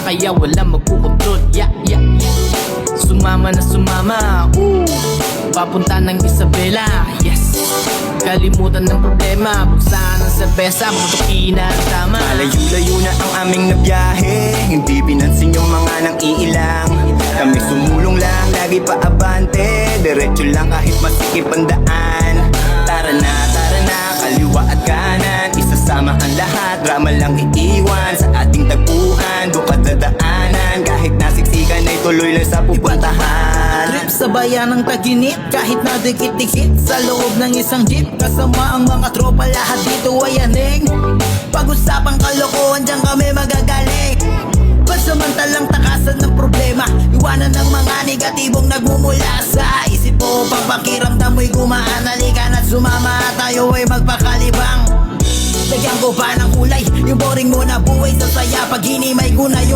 kaya wala magkukontrol. Yeah, yeah, yeah. Sumama na sumama, papunta ng Isabela, yes. Kalimutan ng problema, buksan ang serbesa, magpapakina ang tama. Malayo-layo na ang aming nabiyahe, hindi pinansin yung mga nang iilang. Kami sumulong lang, lagi pa abante, diretso lang kahit masikip ang daan. Tara na, kaliwa at kanan, isasama ang lahat, drama lang iiwan sa ating tagpuan, doon ka dadaanan, kahit nasiksikan ay tuloy lang sa pupuntahan. Trip sa bayan ng Taginit, kahit na dikit-dikit sa loob ng isang jeep, kasama ang mga tropa, lahat dito ay aning. Pag-usapang kalokohan, dyan kami magagaling. Pansamantalang takasan ng problema, iwanan ng mga negatibong nagmumula sa isip mo. Pagpakiramdam mo'y gumaan, halika na't sumama, tayo ay magpakalibang. Lagyan ko pa ng kulay, yung boring mo na buhay sa saya, pag hinimay ko na yung